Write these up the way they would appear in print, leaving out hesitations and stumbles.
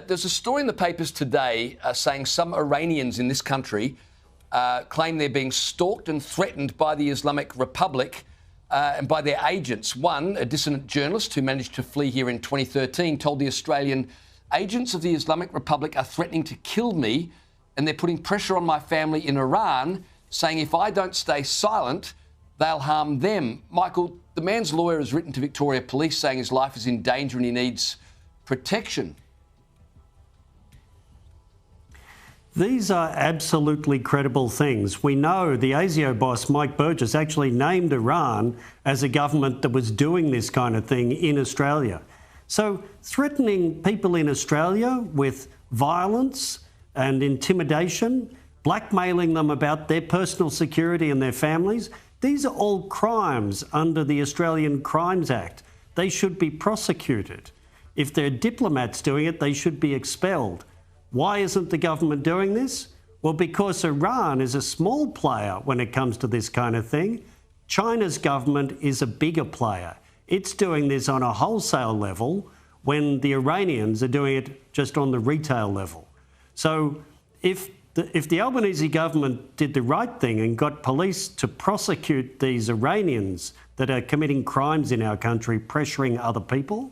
There's a story in the papers today saying some Iranians in this country claim they're being stalked and threatened by the Islamic Republic and by their agents. One, a dissident journalist who managed to flee here in 2013, told the Australian, agents of the Islamic Republic are threatening to kill me and they're putting pressure on my family in Iran, saying if I don't stay silent, they'll harm them. Michael, the man's lawyer has written to Victoria Police saying his life is in danger and he needs protection. These are absolutely credible things. We know the ASIO boss, Mike Burgess, actually named Iran as a government that was doing this kind of thing in Australia. So threatening people in Australia with violence and intimidation, blackmailing them about their personal security and their families, these are all crimes under the Australian Crimes Act. They should be prosecuted. If they're diplomats doing it, they should be expelled. Why isn't the government doing this? Well, because Iran is a small player when it comes to this kind of thing. China's government is a bigger player. It's doing this on a wholesale level when the Iranians are doing it just on the retail level. So if the Albanese government did the right thing and got police to prosecute these Iranians that are committing crimes in our country, pressuring other people,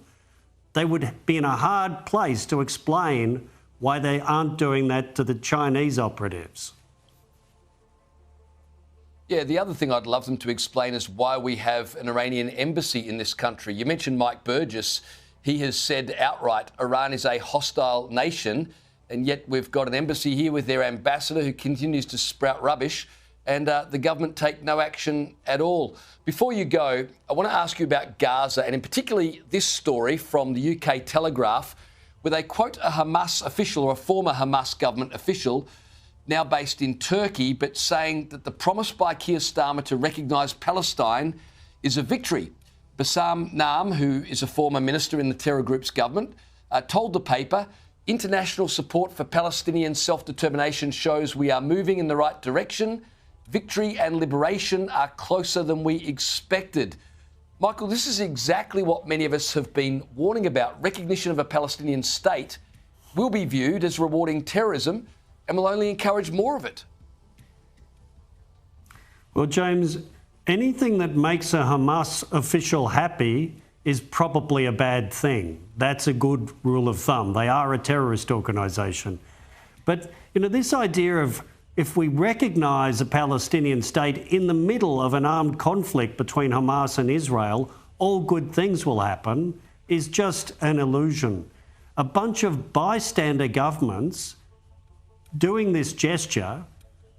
they would be in a hard place to explain why they aren't doing that to the Chinese operatives. Yeah, the other thing I'd love them to explain is why we have an Iranian embassy in this country. You mentioned Mike Burgess. He has said outright Iran is a hostile nation, and yet we've got an embassy here with their ambassador who continues to sprout rubbish, and the government take no action at all. Before you go, I want to ask you about Gaza, and in particularly this story from the UK Telegraph, where they quote a Hamas official or a former Hamas government official, now based in Turkey, but saying that the promise by Keir Starmer to recognise Palestine is a victory. Bassam Naam, who is a former minister in the terror group's government, told the paper, international support for Palestinian self-determination shows we are moving in the right direction. Victory and liberation are closer than we expected. Michael, this is exactly what many of us have been warning about. Recognition of a Palestinian state will be viewed as rewarding terrorism and will only encourage more of it. Well, James, anything that makes a Hamas official happy is probably a bad thing. That's a good rule of thumb. They are a terrorist organisation. But, this idea of if we recognise a Palestinian state in the middle of an armed conflict between Hamas and Israel, all good things will happen, is just an illusion. A bunch of bystander governments doing this gesture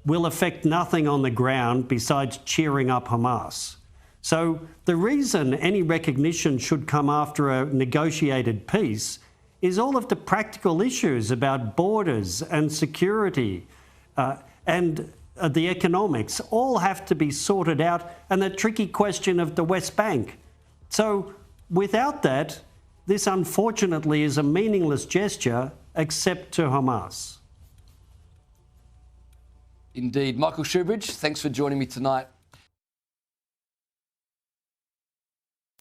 will affect nothing on the ground besides cheering up Hamas. So the reason any recognition should come after a negotiated peace is all of the practical issues about borders and security, and the economics all have to be sorted out, and the tricky question of the West Bank. So without that, this unfortunately is a meaningless gesture except to Hamas. Indeed. Michael Shoebridge, thanks for joining me tonight.